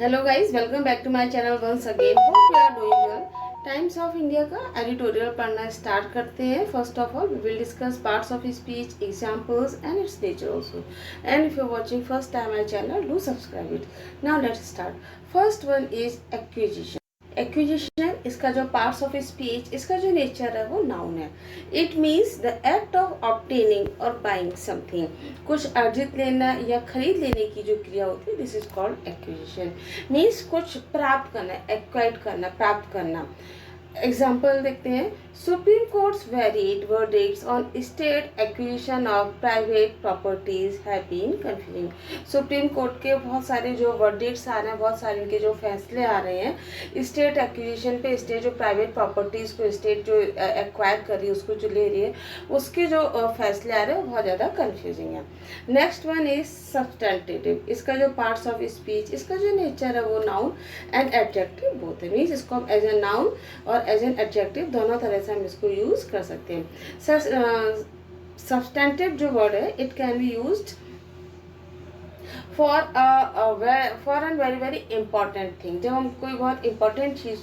Hello guys, welcome back to my channel once again. Hope you are doing well. Times of India का editorial पढ़ना start करते हैं। First of all we will discuss parts of speech, examples and its nature also. And if you are watching first time my channel, do subscribe it. Now let's start. First one is acquisition. Acquisition, इसका जो parts of speech, इसका जो nature है वो noun है। It means the act of obtaining और buying something. कुछ अर्जित लेना या खरीद लेने की जो क्रिया होती है, this is called acquisition. Means कुछ प्राप्त करना, एक्वाइर करना, प्राप्त करना। एग्जाम्पल देखते हैं। Supreme Court's varied verdicts on state acquisition of private properties have been confusing. Supreme Court के बहुत सारे जो verdicts आ रहे हैं, बहुत सारे इनके जो फैसले आ रहे हैं स्टेट एक्विजिशन पे, स्टेट जो प्राइवेट प्रॉपर्टीज को स्टेट जो एक्वायर कर रही है, उसको जो ले रही है, उसके जो फैसले आ रहे हैं वो बहुत ज़्यादा कंफ्यूजिंग है। Next one is substantive. इसका जो पार्ट्स ऑफ स्पीच, इसका जो नेचर है वो नाउन एंड एडजेक्टिव बोथ है। मीन्स इसको हम एज ए नाउन और एज एन एडजेक्टिव दोनों तरह से हम इसको यूज कर सकते हैं। सब्सटेंटिव जो वर्ड है, it can be used for an very very important thing. जब हम कोई बहुत इंपॉर्टेंट चीज़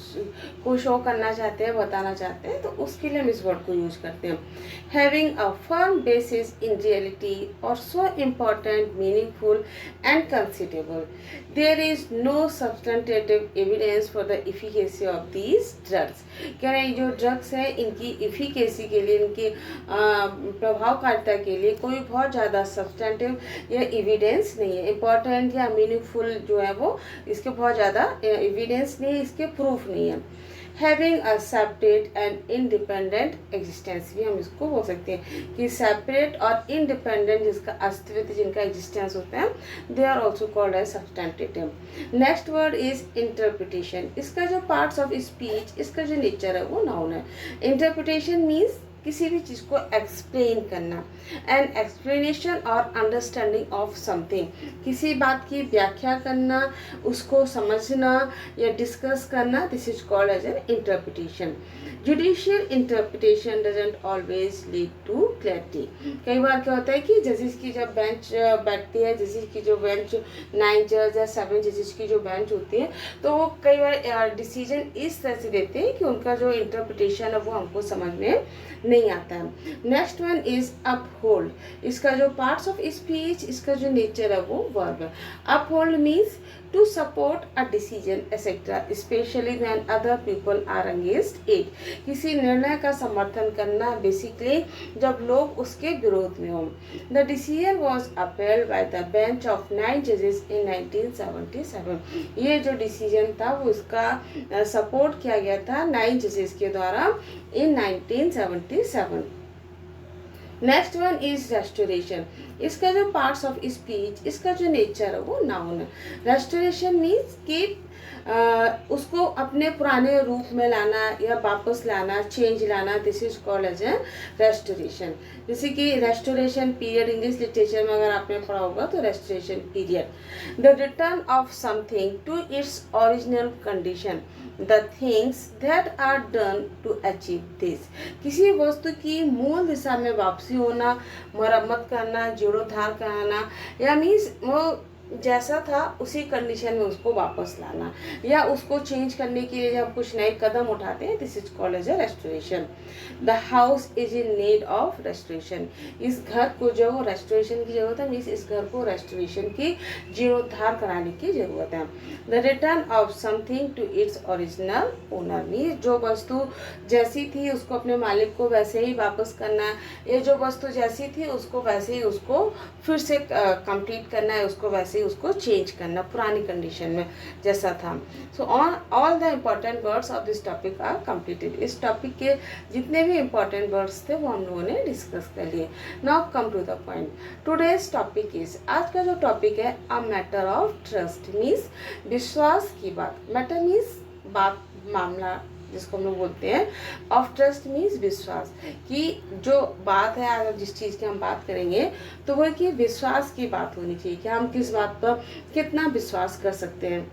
को शो करना चाहते हैं, बताना चाहते हैं, तो उसके लिए हम इस वर्ड को यूज करते हैं। Having a firm basis in reality और so important, meaningful and considerable, there is no substantive evidence for the efficacy of these drugs. कह रहे हैं जो ड्रग्स हैं, इनकी इफिकेसी के लिए, इनकी प्रभावकारिता के लिए कोई बहुत ज़्यादा सब्सटेंटिव या एविडेंस नहीं है। इंपॉर्टेंट या मीनिंगफुल जो है वो इसके बहुत ज़्यादा एविडेंस नहीं है, इसके प्रूफ नहीं है। Having a separate and independent existence, भी हम इसको बोल सकते हैं कि सेपरेट और इंडिपेंडेंट जिसका अस्तित्व, जिनका एग्जिस्टेंस होता है, they are also called as substantive. Next word is interpretation. इसका जो पार्ट्स ऑफ स्पीच, इसका जो नेचर है वो नाउन है। इंटरप्रिटेशन मीन्स किसी भी चीज़ को एक्सप्लेन करना, एंड एक्सप्लेनेशन और अंडरस्टैंडिंग ऑफ समथिंग, किसी बात की व्याख्या करना, उसको समझना या डिस्कस करना, this is called as an interpretation. Judicial interpretation doesn't always lead to clarity. कई बार क्या होता है कि जजेस की जब बेंच बैठती है, जजेस की जो बेंच 9 जज या 7 जजेस की जो बेंच होती है, तो वो कई बार डिसीजन इस तरह से देते हैं कि उनका जो इंटरप्रिटेशन है वो हमको समझ में नहीं आता है। Next one is uphold. इसका जो पार्ट्स ऑफ स्पीच, इसका जो नेचर है वो वर्ब है। Uphold means to support a decision etcetera, especially when other people are against it. किसी निर्णय का समर्थन करना, बेसिकली जब लोग उसके विरोध में हों। The decision was appealed by the bench of 9 जजेस इन 1977। ये जो डिसीजन था वो इसका सपोर्ट किया गया था 9 जजेस के द्वारा in 1977. Next one is restoration. इसका जो पार्ट्स ऑफ स्पीच, इसका जो नेचर है वो नाउन है। रेस्टोरेशन मीन्स कि उसको अपने पुराने रूप में लाना या वापस लाना, चेंज लाना, this is called as a restoration. जैसे कि रेस्टोरेशन पीरियड, इंग्लिश लिटरेचर में अगर आपने पढ़ा होगा तो restoration period, the return of something to its original condition, the things that are done to achieve this. किसी वस्तु की मूल दिशा में वापसी होना, मरम्मत करना, जीर्णोद्धार कराना, या मीन्स वो जैसा था उसी कंडीशन में उसको वापस लाना, या उसको चेंज करने के लिए जब कुछ नए कदम उठाते हैं, this is called as a restoration. The house is in need of restoration. इस घर को जो वो रेस्टोरेशन की जरूरत है, मीन्स इस घर को रेस्टोरेशन की, जीर्णोद्धार कराने की जरूरत है। The return of something to its original owner, means जो वस्तु जैसी थी उसको अपने मालिक को वैसे ही वापस करना, ये जो वस्तु जैसी थी उसको वैसे ही उसको फिर से कंप्लीट करना है, उसको वैसे उसको चेंज करना पुरानी कंडीशन में जैसा था। So all the important words of this topic are completed. इस टॉपिक के जितने भी इम्पोर्टेंट वर्ड्स थे वो हम लोगों ने डिस्कस कर लिए। Now come to the point. Today's topic is, आज का जो टॉपिक है, a matter of trust, means विश्वास की बात। मैटर मीन्स बात, मामला जिसको हम लोग बोलते हैं। ऑफ ट्रस्ट मीन्स विश्वास, कि जो बात है, अगर जिस चीज़ की हम बात करेंगे तो वो कि विश्वास की बात होनी चाहिए, कि हम किस बात पर कितना विश्वास कर सकते हैं।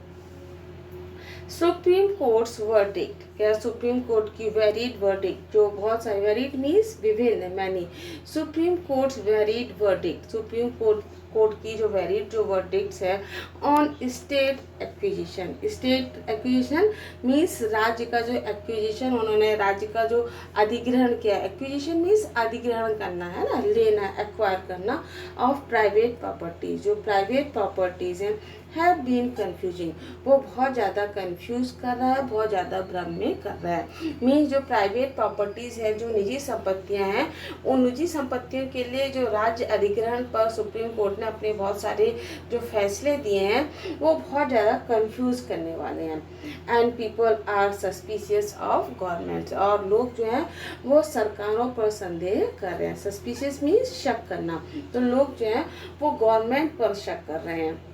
सुप्रीम कोर्ट्स वर्डिक्ट, क्या सुप्रीम कोर्ट की वेरिड वर्डिक्ट, जो बहुत सारे, वेरिड मीन्स विभिन्न, many, supreme Court's varied verdict, supreme court court की जो वैलिड जो वर्डिक्ट्स है on state acquisition. State acquisition means राज्य का जो एक्विजिशन, उन्होंने राज्य का जो अधिग्रहण किया। एक्विजिशन मीन्स अधिग्रहण करना है ना, लेना, एक्वायर करना ऑफ प्राइवेट प्रॉपर्टीज। जो प्राइवेट प्रॉपर्टीज हैं हैव बीन कन्फ्यूजिंग, वो बहुत ज़्यादा कन्फ्यूज कर रहा है, बहुत ज़्यादा भ्रम में कर रहा है। मीन्स जो प्राइवेट प्रॉपर्टीज़ है, जो निजी संपत्तियां हैं, उन निजी संपत्तियों के लिए जो राज्य अधिग्रहण पर सुप्रीम कोर्ट ने अपने बहुत सारे जो फैसले दिए हैं वो बहुत ज़्यादा कन्फ्यूज करने वाले हैं। And people are suspicious of government, और लोग जो हैं वो सरकारों पर संदेह कर रहे हैं। सस्पिशियस मीन्स शक करना, तो लोग जो हैं वो गवर्नमेंट पर शक कर रहे हैं।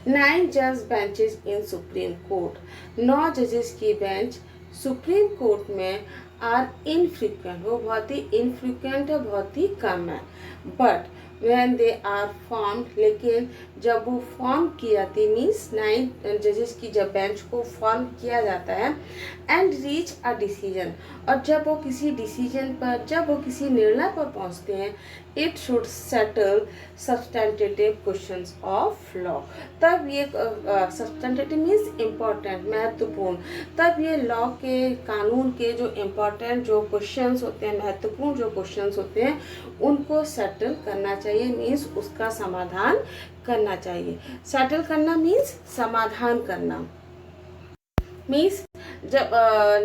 9 जज बेंचेस इन सुप्रीम कोर्ट, 9 जजेस की बेंच सुप्रीम कोर्ट में आर इनफ्रीक्वेंट, वो बहुत ही इनफ्रीक्वेंट है, बहुत ही कम है। But when they are formed, लेकिन जब वो फॉर्म की जाती है, मीन्स 9 जजेस की जब बेंच को फॉर्म किया जाता है, एंड रीच अ डिसीजन, और जब वो किसी डिसीजन पर, जब वो किसी निर्णय पर पहुंचते हैं, it should settle substantive questions of law, तब ये सब्सटेंटेटिव मीन्स इम्पॉर्टेंट, महत्वपूर्ण, तब ये लॉ के, कानून के जो इम्पॉर्टेंट जो क्वेश्चंस होते हैं, महत्वपूर्ण जो क्वेश्चंस होते हैं, उनको सेटल करना चाहिए। मीन्स उसका समाधान करना चाहिए। सेटल करना मीन्स समाधान करना। मीन्स जब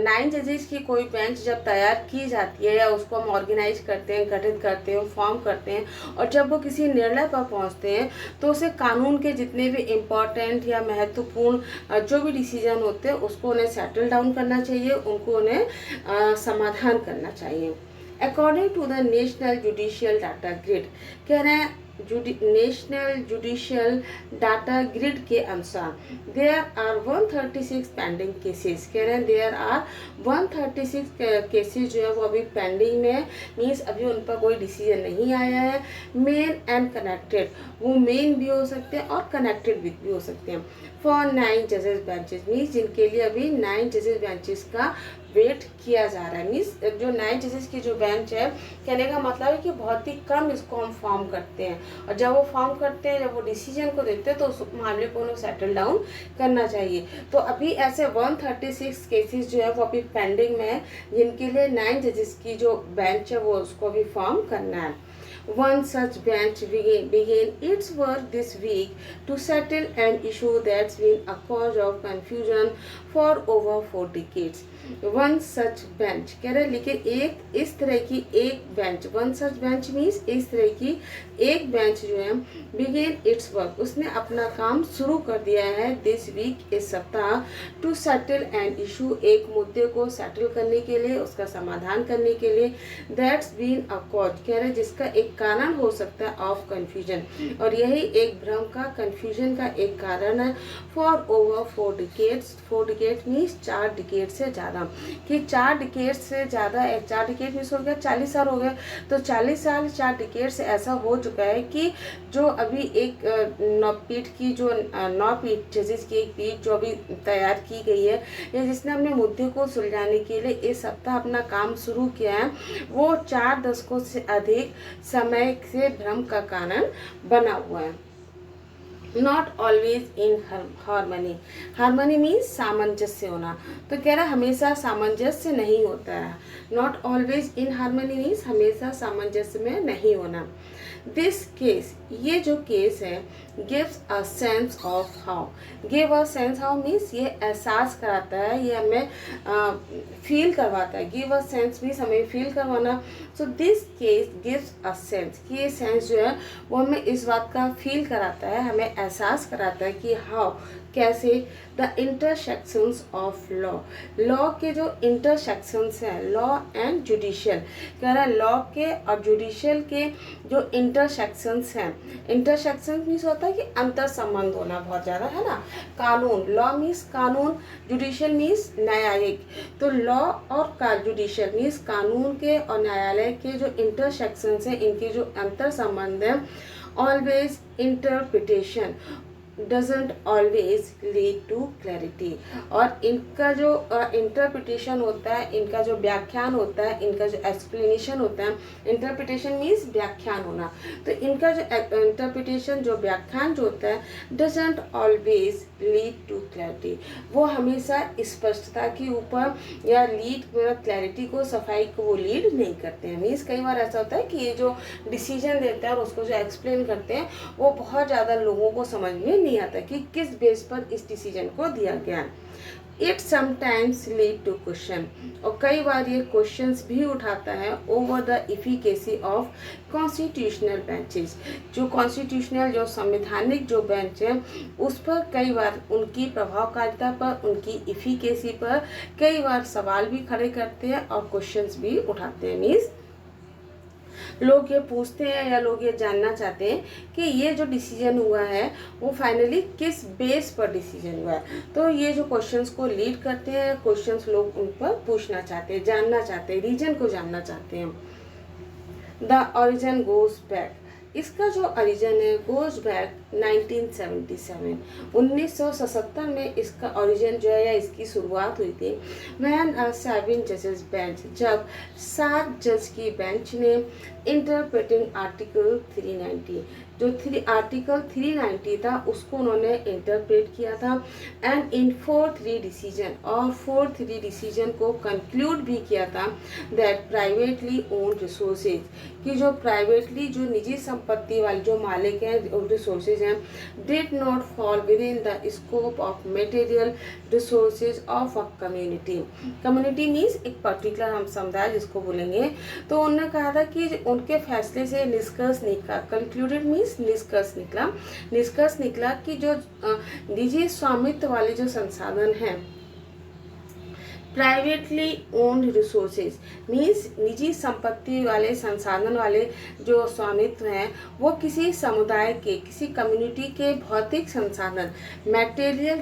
9 जजेस की कोई बेंच जब तैयार की जाती है, या उसको हम ऑर्गेनाइज करते हैं, गठित करते हैं, फॉर्म करते हैं, और जब वो किसी निर्णय पर पहुंचते हैं, तो उसे कानून के जितने भी इम्पॉर्टेंट या महत्वपूर्ण जो भी डिसीजन होते हैं उसको उन्हें सेटल डाउन करना चाहिए, उनको उन्हें समाधान करना चाहिए। According to the national judicial data grid, कह रहे हैं नेशनल जुडिशियल डाटा ग्रिड के अनुसार देयर आर 136 पेंडिंग केसेस, कह रहे हैं देयर आर 136 केसेस जो है वो अभी पेंडिंग में है। मीन्स अभी उन पर कोई डिसीजन नहीं आया है। मेन एंड कनेक्टेड, वो मेन भी हो सकते हैं और कनेक्टेड भी हो सकते हैं। फॉर 9 जजेस बेंचेस, मीन्स जिनके लिए अभी 9 जजेस बेंचेस का वेट किया जा रहा है। मीन्स जो 9 जजेस की जो बेंच है, कहने का मतलब है कि बहुत ही कम इसको हम फॉर्म करते हैं, और जब वो फॉर्म करते हैं, जब वो डिसीजन को देते हैं, तो उस मामले को उन्हें सेटल डाउन करना चाहिए। तो अभी ऐसे 136 केसेस जो है वो अभी पेंडिंग में है, जिनके लिए 9 जजेस की जो बेंच है वो उसको भी फॉर्म करना है। One such bench began its work this week to settle an issue that's been a cause of confusion for over 4 decades. One such bench, कह रहे लेकिन एक इस तरह की एक bench, one such bench means इस तरह की एक बेंच जो है, बिगेन इट्स वर्क, उसने अपना काम शुरू कर दिया है दिस वीक, इस सप्ताह, टू सेटल एन इशू, एक मुद्दे को सेटल करने के लिए, उसका समाधान करने के लिए, दैट्स बीन अ कॉज, कह रहे जिसका एक कारण हो सकता है ऑफ कन्फ्यूजन, और यही एक भ्रम का, कन्फ्यूजन का एक कारण है। For over 4 decades, 4 decade means 4 decade से ज़्यादा, कि 4 डिकेड से ज़्यादा, 4 डिकेड मीन्स हो गया 40 साल हो गए, तो 40 साल 4 डिकेड से ऐसा हो चुका है कि जो अभी एक 9 पीठ की जो 9 पीठ जजेस की एक पीठ जो अभी तैयार की गई है, या जिसने अपने मुद्दे को सुलझाने के लिए इस सप्ताह अपना काम शुरू किया है, वो 4 दशकों से अधिक समय से भ्रम का कारण बना हुआ है। Not always in harmony, harmony means सामंजस्य होना, तो कह रहा हमेशा सामंजस्य नहीं होता है। Not always in harmony means हमेशा सामंजस्य में नहीं होना। दिस केस, ये जो केस है, gives a sense of how, give a sense how means ये एहसास कराता है, ये हमें फील करवाता है। गिव अ सेंस मीन्स हमें फील करवाना। So this case gives a sense, कि ये सेंस जो है वो हमें इस बात का फील कराता है, हमें एहसास कराता है कि हाउ, कैसे, the intersections of law, law के जो इंटरसेक्शंस हैं, लॉ एंड जुडिशियल, कह रहा है लॉ के और जुडिशियल के जो इंटरसेक्शंस हैं, इंटरसेक्शन मीन्स होता है कि अंतर संबंध होना बहुत ज़्यादा, है ना। कानून, लॉ मीन्स कानून, जुडिशियल मीन्स न्यायिक, तो लॉ और जुडिशियल मीन्स कानून के और न्यायालय के जो इंटरसेक्शंस हैं, इनके जो अंतर संबंध हैं, always interpretation, doesn't always lead to clarity। और इनका जो इंटरप्रिटेशन होता है, इनका जो व्याख्यान होता है, इनका जो एक्सप्लेनेशन होता है, इंटरप्रिटेशन मीन्स व्याख्यान होना, तो इनका जो इंटरप्रिटेशन जो व्याख्यान जो होता है doesn't always lead to clarity, वो हमेशा स्पष्टता के ऊपर या लीड क्लैरिटी को, सफाई को वो लीड नहीं करते हैं। मीन्स कई बार ऐसा होता है कि ये जो डिसीजन देते हैं और उसको जो एक्सप्लेन करते हैं वो बहुत ज़्यादा लोगों को समझ में नहीं आता कि किस बेस पर इस डिसीजन को दिया गया है। It sometimes lead to question, और कई बार ये क्वेश्चंस भी उठाता है over the efficacy of constitutional benches, जो कॉन्स्टिट्यूशनल जो संवैधानिक जो बेंच है उस पर कई बार उनकी प्रभावकारिता पर, उनकी इफिकेसी पर कई बार सवाल भी खड़े करते हैं और क्वेश्चंस भी उठाते हैं। मीन्स लोग ये पूछते हैं या लोग ये जानना चाहते हैं कि ये जो डिसीजन हुआ है वो फाइनली किस बेस पर डिसीजन हुआ है, तो ये जो क्वेश्चंस को लीड करते हैं, क्वेश्चंस लोग उन पर पूछना चाहते हैं, जानना चाहते हैं, रीजन को जानना चाहते हैं। द ओरिजिन गोज बैक, इसका जो ओरिजिन है गोज बैक 1977, 1977 में इसका ओरिजिन जो है या इसकी शुरुआत हुई थी। व्हेन अ 7 जजेस बेंच, जब 7 जज की बेंच ने इंटरप्रेटिंग आर्टिकल 390, जो आर्टिकल 390 था उसको उन्होंने इंटरप्रेट किया था, एंड इन 4-3 डिसीजन, और 4-3 डिसीजन को कंक्लूड भी किया था दैट प्राइवेटली ओन्ड रिसोर्सेज, कि जो प्राइवेटली जो निजी संपत्ति वाले जो मालिक हैं रिसोर्सेज हैं, did not fall with in the scope of material resources of a community. Community means एक पर्टिकुलर हम समुदाय जिसको बोलेंगे, तो उन्होंने कहा था कि उनके फैसले से निष्कर्ष निकला, कंक्लूडेड मीन्स निष्कर्ष निकला कि जो निजी स्वामित्व वाले जो संसाधन हैं, प्राइवेटली ओन्ड रिसोर्सेज मीन्स निजी संपत्ति वाले संसाधन वाले जो स्वामित्व हैं वो किसी समुदाय के, किसी कम्युनिटी के भौतिक संसाधन, मटेरियल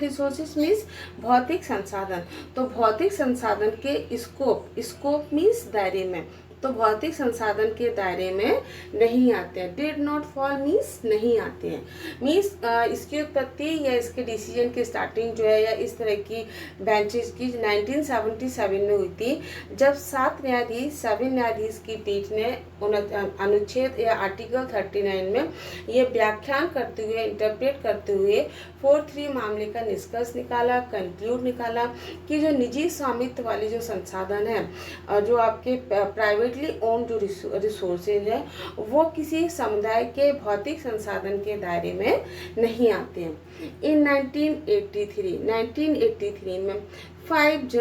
रिसोर्सेज मीन्स भौतिक संसाधन, तो भौतिक संसाधन के स्कोप मीन्स दायरे में, तो भौतिक संसाधन के दायरे में नहीं आते हैं। डिड नॉट फॉल मीन्स नहीं आते हैं, मीन्स इसकी उत्पत्ति या इसके डिसीजन की स्टार्टिंग जो है या इस तरह की बेंचेस की 1977 में हुई थी, जब 7 न्यायाधीश की पीठ ने अनुच्छेद या आर्टिकल 39 में ये व्याख्यान करते हुए, इंटरप्रेट करते हुए 4-3 मामले का निष्कर्ष निकाला, कंक्लूड निकाला कि जो निजी स्वामित्व वाले जो संसाधन है, जो आपके प्राइवेटली ओन जो रिसोर्सेज है वो किसी समुदाय के भौतिक संसाधन के दायरे में नहीं आते हैं। इन 1983 में 5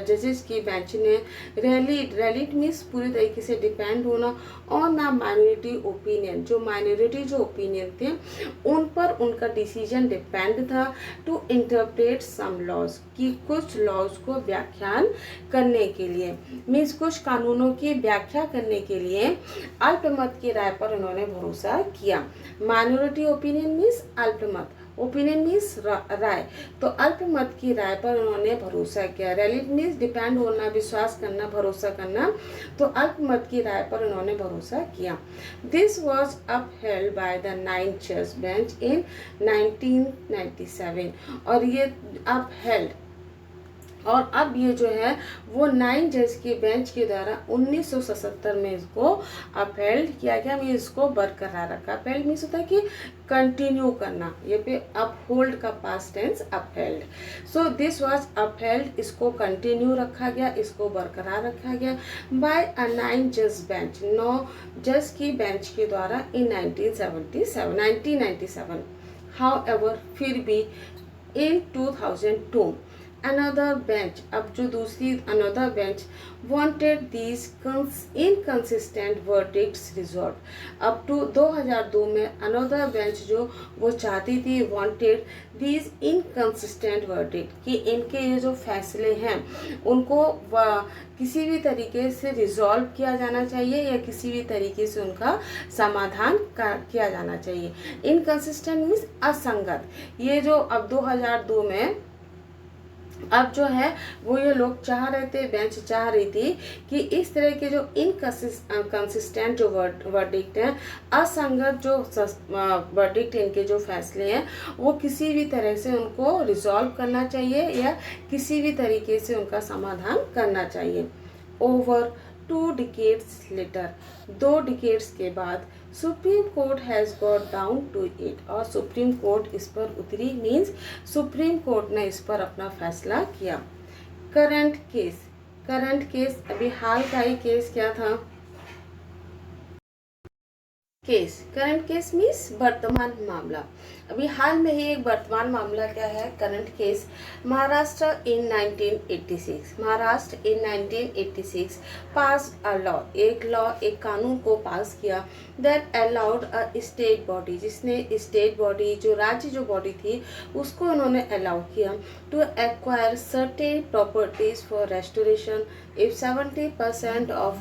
जजेस की बेंच ने रैलीड मीन्स पूरी तरीके से डिपेंड होना ऑन द माइनॉरिटी ओपिनियन, जो माइनॉरिटी जो ओपिनियन थे उन पर उनका डिसीजन डिपेंड था टू इंटरप्रेट सम लॉज, कि कुछ लॉज को व्याख्यान करने के लिए, मीन्स कुछ कानूनों की व्याख्या करने के लिए अल्पमत की राय पर उन्होंने भरोसा किया। माइनॉरिटी ओपिनियन मीन्स अल्पमत, ओपिनियन मीन्स राय, तो अल्पमत की राय पर उन्होंने भरोसा किया। रैलिड मीन्स डिपेंड होना, विश्वास करना, भरोसा करना, तो अल्पमत की राय पर उन्होंने भरोसा किया। This was upheld by the 9 जज बेंच इन 1997, और ये अपहेल्ड, और अब ये जो है वो 9 जज की बेंच के द्वारा 1977 में इसको अपहेल्ड किया गया, मैं इसको बरकरार रखा। अपहेल्ड मीन्स होता है कि कंटिन्यू करना, ये पे अपहोल्ड का past tense upheld, so this was upheld, इसको कंटिन्यू रखा गया, इसको बरकरार रखा गया बाय अ 9 जज बेंच, 9 जज की बेंच के द्वारा इन 1997। हाउएवर फिर भी इन 2002 another bench, अब जो दूसरी another bench wanted these inconsistent verdicts resolved। अब to 2002 में another bench जो वो चाहती थी wanted these inconsistent verdict, कि इनके ये जो फैसले हैं उनको किसी भी तरीके से रिजॉल्व किया जाना चाहिए या किसी भी तरीके से उनका समाधान किया जाना चाहिए। इनकंसिस्टेंट मीन्स असंगत, ये जो अब 2002 में अब जो है वो ये लोग चाह रहे थे, बेंच चाह रही थी कि इस तरह के जो इनकंसिस्टेंट जो वर्डिक्ट हैं, असंगत जो वर्डिक्ट, इनके जो फैसले हैं, वो किसी भी तरह से उनको रिजॉल्व करना चाहिए या किसी भी तरीके से उनका समाधान करना चाहिए। ओवर 2 decades लेटर, 2 decades के बाद supreme court has got down to it, और सुप्रीम कोर्ट इस पर उतरी, मीन्स सुप्रीम कोर्ट ने इस पर अपना फैसला किया। करंट केस, करंट केस अभी हाल का ही केस क्या था? केस, करंट केस मीन्स वर्तमान मामला। अभी हाल में ही एक वर्तमान मामला क्या है? Current case. Maharashtra in 1986, Maharashtra in 1986 pass a law, एक कानून को पास किया that allowed a state body, जिसने स्टेट बॉडी, जो राज्य जो बॉडी थी, उसको उन्होंने अलाउ किया to acquire certain properties for restoration if 70% of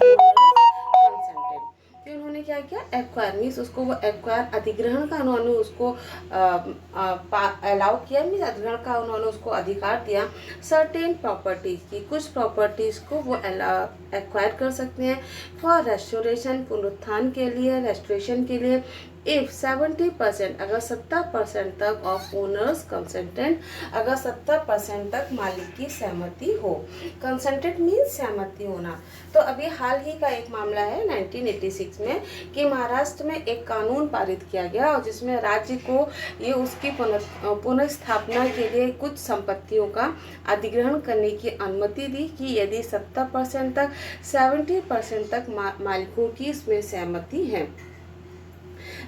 फिर उन्होंने क्या किया? एक्वायर मीन्स उसको, वो एक्वायर अधिग्रहण का उन्होंने उसको अलाउ किया, मीन्स अधिग्रहण का उन्होंने उसको अधिकार दिया सर्टेन प्रॉपर्टीज की, कुछ प्रॉपर्टीज को वो एक्वायर कर सकते हैं फॉर रेस्टोरेशन, पुनरुत्थान के लिए, रेस्टोरेशन के लिए, इफ 70%, अगर 70% तक ऑफ ओनर्स कंसेंटेंट, अगर 70% तक मालिक की सहमति हो। कंसेंटेंट मीन्स सहमति होना। तो अभी हाल ही का एक मामला है 1986 में कि महाराष्ट्र में एक कानून पारित किया गया और जिसमें राज्य को ये उसकी पुनर्स्थापना के लिए कुछ संपत्तियों का अधिग्रहण करने की अनुमति दी कि यदि 70% तक 70% तक मालिकों की इसमें सहमति है।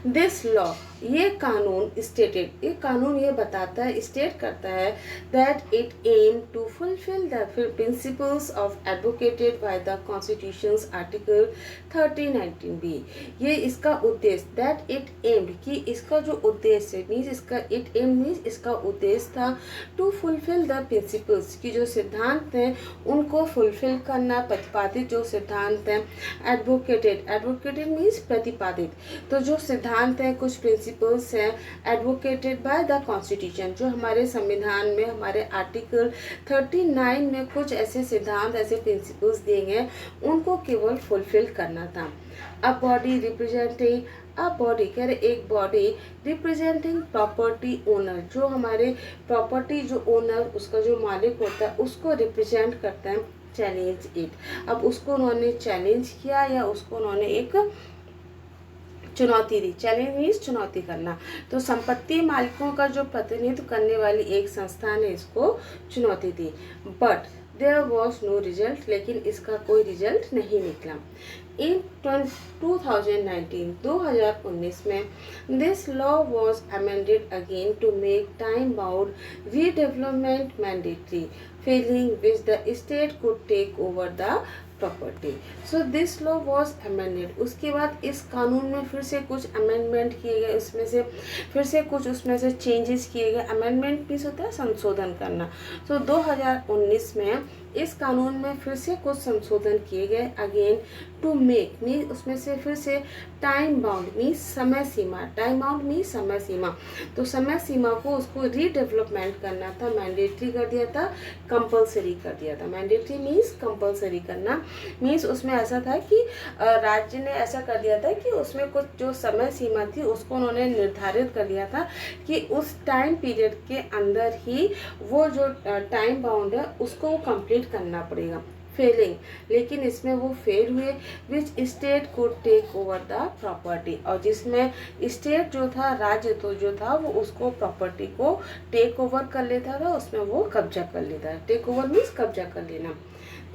दिस लॉ, ये कानून स्टेटेड, ये कानून ये बताता है, स्टेट करता है that it aim to fulfil the principles of advocated by the constitution's article 3019B। ये इसका उद्देश्य, दैट इट एम्ड, कि इसका जो उद्देश्य मीन्स, इसका इट एम मीन्स इसका उद्देश्य था टू फुलफिल द प्रिंसिपल्स, की जो सिद्धांत हैं उनको फुलफिल करना, प्रतिपादित जो सिद्धांत हैं। एडवोकेटेड, एडवोकेटेड मीन्स प्रतिपादित, तो जो सिद्धांत है, कुछ प्रिंसिपल्स हैं एडवोकेटेड बाय द कॉन्स्टिट्यूशन, जो हमारे संविधान में, हमारे आर्टिकल 39 में कुछ ऐसे सिद्धांत, ऐसे प्रिंसिपल्स दिए गए, उनको केवल फुलफिल करना था। A body representing, a body कह रहे एक बॉडी रिप्रेजेंटिंग प्रॉपर्टी ओनर, जो हमारे प्रॉपर्टी जो ओनर, उसका जो मालिक होता है, उसको रिप्रेजेंट करता है। चैलेंज इट, अब उसको उन्होंने चैलेंज किया या उसको उन्होंने एक चुनौती दी। चैलेंज मीन्स चुनौती करना। तो संपत्ति मालिकों का जो प्रतिनिधित्व करने वाली एक संस्था ने इसको चुनौती दी। But there was no result, लेकिन इसका कोई रिजल्ट नहीं निकला। इन 2019 में this law was amended again to make time bound redevelopment mandatory, failing which the state could take over the property. So this law was amended, उसके बाद इस कानून में फिर से कुछ अमेंडमेंट किए गए, उसमें से फिर से कुछ उसमें से चेंजेस किए गए। अमेंडमेंट मीन्स होता है संशोधन करना। तो 2019 में इस कानून में फिर से कुछ संशोधन किए गए। अगेन टू मेक मीन्स उसमें से फिर से टाइम बाउंड मीन्स समय सीमा, टाइम बाउंड मीन्स समय सीमा, तो समय सीमा को उसको रीडेवलपमेंट करना था, मैंडेटरी कर दिया था, कंपलसरी कर दिया था। मैंडेटरी मीन्स कंपलसरी करना, मीन्स उसमें ऐसा था कि राज्य ने ऐसा कर दिया था कि उसमें कुछ जो समय सीमा थी उसको उन्होंने निर्धारित कर दिया था कि उस टाइम पीरियड के अंदर ही वो जो टाइम बाउंड है उसको कंप्लीट करना पड़ेगा। फेलिंग, लेकिन इसमें वो फेल हुए, which state could take over the property, और जिसमें स्टेट जो था, राज्य तो जो था, वो उसको प्रॉपर्टी को टेक ओवर कर लेता था, उसमें वो कब्जा कर लेता है। टेक ओवर मीन्स कब्जा कर लेना।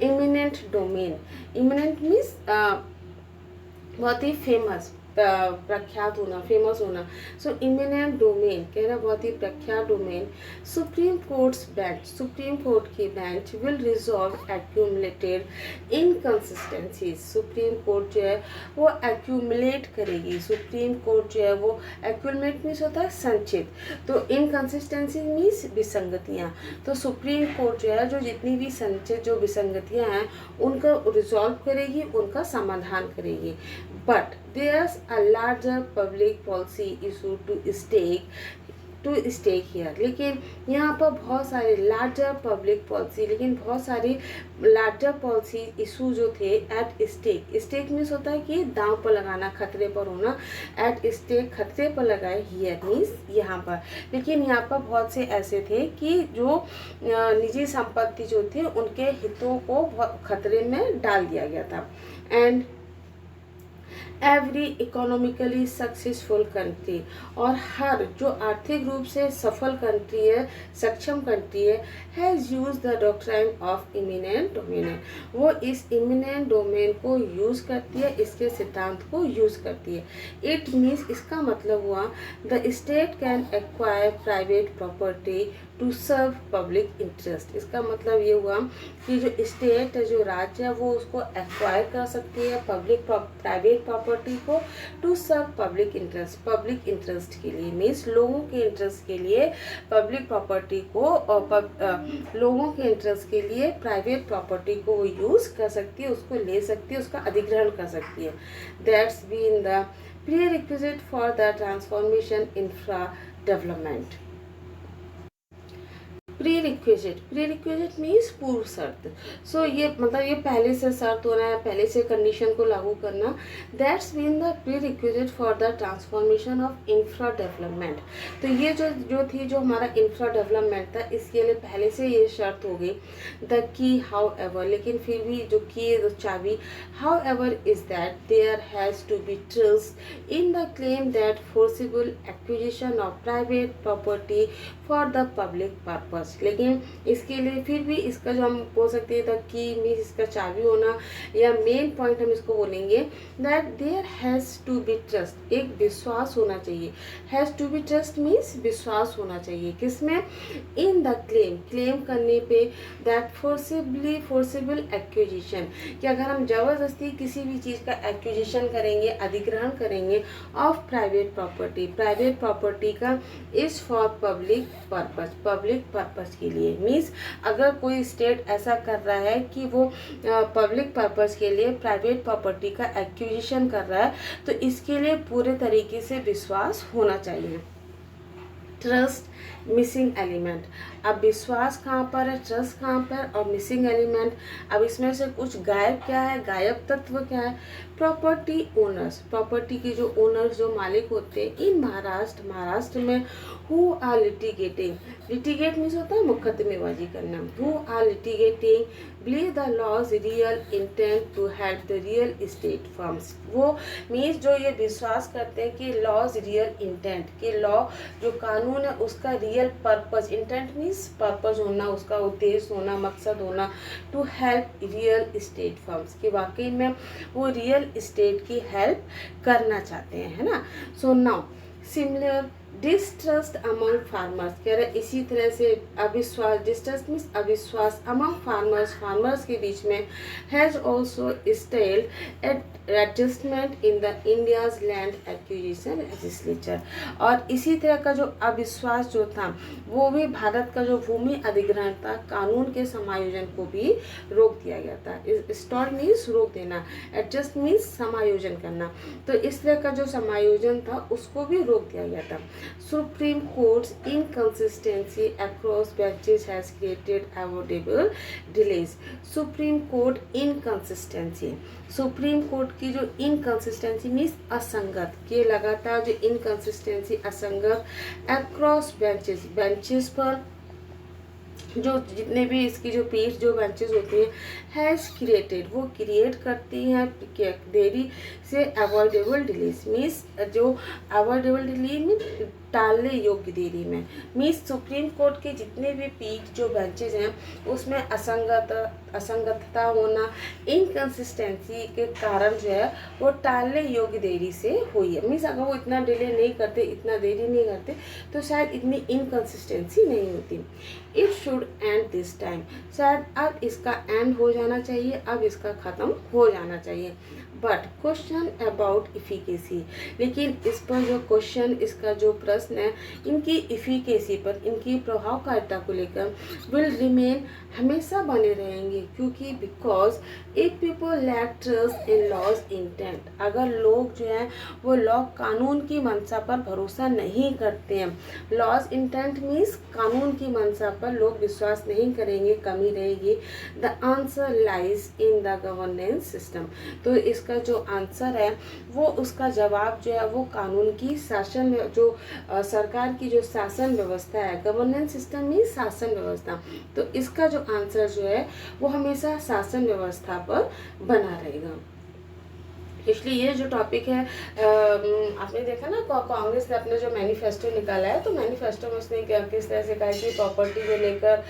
इमिनेंट डोमेन, इमिनेंट मीन्स बहुत ही फेमस, प्रख्यात होना, फेमस होना। सो इमिनेंट डोमेन कह रहा बहुत ही प्रख्यात domain. Supreme court's bench, supreme court की bench will resolve accumulated inconsistencies, supreme court जो है वो एक्यूमुलेट करेगी, सुप्रीम कोर्ट जो है वो एक्यूमुलेट मीन्स होता है संचित, तो इनकंसिस्टेंसी मीन्स विसंगतियाँ, तो सुप्रीम कोर्ट जो है जो जितनी भी संचित जो विसंगतियाँ हैं उनको रिजॉल्व करेगी, उनका समाधान करेगी। But there's a larger public policy issue to stake to stay here. लेकिन यहाँ पर बहुत सारे लार्जर पब्लिक पॉलिसी, लेकिन बहुत सारी लार्जर पॉलिसी इशू जो थे एट स्टेक। स्टेक मीन्स होता है कि दांव पर लगाना, खतरे पर होना। एट स्टेक खतरे पर लगाए, हियर मीन्स यहाँ पर। लेकिन यहाँ पर बहुत से ऐसे थे कि जो निजी संपत्ति जो थी उनके हितों को खतरे में डाल दिया गया था। And every economically successful country, और हर जो आर्थिक रूप से सफल कंट्री है, सक्षम कंट्री है, has use the doctrine of eminent domain, वो इस इमिनेंट डोमेन को यूज़ करती है, इसके सिद्धांत को यूज़ करती है। इट मीन्स, इसका मतलब हुआ the state can acquire private property to serve public interest. इसका मतलब ये हुआ कि जो स्टेट, जो राज्य है, वो उसको एक्वायर कर सकती है प्राइवेट प्रॉपर्टी को टू सर्व पब्लिक इंटरेस्ट के लिए। मीन्स लोगों के इंटरेस्ट के लिए पब्लिक प्रॉपर्टी को, और लोगों के इंटरेस्ट के लिए प्राइवेट प्रॉपर्टी को वो यूज़ कर सकती है, उसको ले सकती है, उसका अधिग्रहण कर सकती है। That's been the prerequisite for the transformation infra development. Prerequisite means पूर्व शर्त। सो ये मतलब ये पहले से शर्त होना है, पहले से कंडीशन को लागू करना। That's been the prerequisite for the transformation of infra development. तो ये जो थी, जो हमारा इंफ्रा डेवलपमेंट था, इसके लिए पहले से ये शर्त हो गई। द की हाउ एवर, लेकिन फिर भी जो की, जो चाबी, however is that there has to be trust in the claim that forcible acquisition of private property for the public purpose. लेकिन इसके लिए फिर भी इसका जो हम बोल सकते हैं, द की मीन्स इसका चाबी होना, या मेन पॉइंट हम इसको बोलेंगे that there has to be trust, एक विश्वास होना चाहिए। Has to be trust means विश्वास होना चाहिए, किसमें? इन द क्लेम करने पे दैट फोर्सिबल एक्विजिशन, कि अगर हम जबरदस्ती किसी भी चीज़ का एक्विजिशन करेंगे, अधिग्रहण करेंगे ऑफ प्राइवेट प्रॉपर्टी का, इज फॉर पब्लिक पर्पस के लिए। मीन्स अगर कोई स्टेट ऐसा कर रहा है कि वो पब्लिक पर्पस के लिए प्राइवेट प्रॉपर्टी का एक्विजिशन कर रहा है, तो इसके लिए पूरे तरीके से विश्वास होना चाहिए। Trust missing element. अब विश्वास कहाँ पर है, ट्रस्ट कहाँ पर, और मिसिंग एलिमेंट। अब इसमें से कुछ गायब क्या है, गायब तत्व क्या है? प्रॉपर्टी ओनर्स, प्रॉपर्टी के जो ओनर्स, जो मालिक होते हैं इन महाराष्ट्र में, हु आर लिटिगेट मीन्स होता है मुकदमेबाजी करना। Who are litigating believe the law's real intent to help the real estate firms. वो मीन्स जो ये विश्वास करते हैं कि लॉज रियल इंटेंट, कि लॉ जो कानून है उसका real purpose, intent means purpose होना, उसका उद्देश्य होना, मकसद होना, to help real estate firms, कि वाकई में वो रियल एस्टेट की हेल्प करना चाहते हैं, है ना। So now similar distrust among farmers, कह रहे इसी तरह से अविश्वास, डिस्ट्रस्ट मीन्स अविश्वास, अमंग फार्मर्स के बीच में, has also stealth adjustment in the India's land acquisition legislature. और इसी तरह का जो अविश्वास जो था, वो भी भारत का जो भूमि अधिग्रहण था, कानून के समायोजन को भी रोक दिया गया था। स्टॉल मीन्स रोक देना, एडजस्ट मीन्स समायोजन करना, तो इस तरह का जो समायोजन था उसको भी रोक दिया गया था। Supreme Court's inconsistency across benches has created avoidable delays. Supreme Court inconsistency, supreme court की जो इनकंसिस्टेंसी मीन्स असंगत, के लगातार जो इनकंसिस्टेंसी, असंगत, अक्रॉस बेंचेस पर, जो जितने भी इसकी जो पीठ, जो बेंचेस होती हैं, हैज़ क्रिएटेड, वो क्रिएट करती हैं देरी से अवॉइडेबल डिलेस। मीन्स जो अवॉइडेबल डिले मीन टालने योग्य देरी में। मीन्स सुप्रीम कोर्ट के जितने भी पीठ, जो बेंचेस हैं, उसमें असंगतता होना, इनकंसिस्टेंसी के कारण जो है वो टालने योग्य देरी से हुई है। मीन्स अगर वो इतना डिले नहीं करते, इतना देरी नहीं करते, तो शायद इतनी इनकंसिस्टेंसी नहीं होती। It should and this time, शायद अब इसका एंड हो जाना चाहिए, अब इसका ख़त्म हो जाना चाहिए। बट क्वेश्चन अबाउट इफिकेसी, लेकिन इस पर जो क्वेश्चन, इसका जो प्रश्न है इनकी इफिकेसी पर, इनकी प्रभावकारिता को लेकर विल रिमेन, हमेशा बने रहेंगे, क्योंकि because if people lack trust in law's intent, अगर लोग जो हैं वो लॉ कानून की मंशा पर भरोसा नहीं करते हैं, लॉज इंटेंट मीन्स कानून की मंशा पर लोग विश्वास नहीं करेंगे, कमी रहेगी। The answer lies in the governance system, तो इसका जो आंसर है वो, उसका जवाब जो है वो कानून की शासन, जो सरकार की जो शासन व्यवस्था है, गवर्नेंस सिस्टम मीन्स शासन व्यवस्था, तो इसका जो आंसर जो है वो हमेशा शासन व्यवस्था पर बना रहेगा। इसलिए ये जो टॉपिक है, आपने देखा ना कांग्रेस ने अपना जो मैनिफेस्टो निकाला है, तो मैनिफेस्टो में उसने किस तरह से कहा कि प्रॉपर्टी को लेकर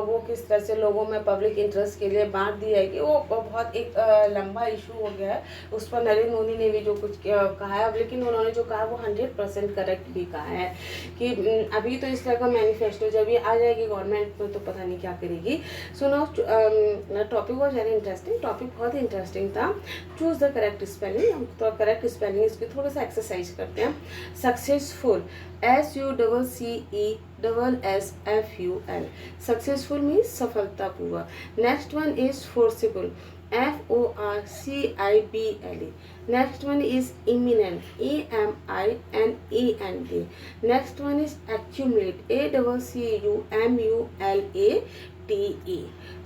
वो किस तरह से लोगों में पब्लिक इंटरेस्ट के लिए बांट दिया है, कि वो बहुत एक लंबा इशू हो गया है। उस पर नरेंद्र मोदी ने भी जो कुछ कहा है, लेकिन उन्होंने जो कहा वो 100% करेक्ट भी कहा है कि अभी तो इस तरह का मैनिफेस्टो जब ये आ जाएगी गवर्नमेंट में तो पता नहीं क्या करेगी। So now topic was very interesting, topic बहुत ही इंटरेस्टिंग था। चूज द करेक्ट स्पेलिंग, हम तो करेक्ट स्पेलिंग इसकी थोड़ा सा एक्सरसाइज करते हैं। सक्सेसफुल, SUCCESSFUL, सक्सेसफुल मीन्स सफलतापूर्वक। Next one is forcible, FORCIBLE, next one is imminent, AMINENT, next one is accumulate, ACCUMULATE.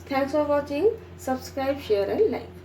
Thanks for watching, subscribe, share and like.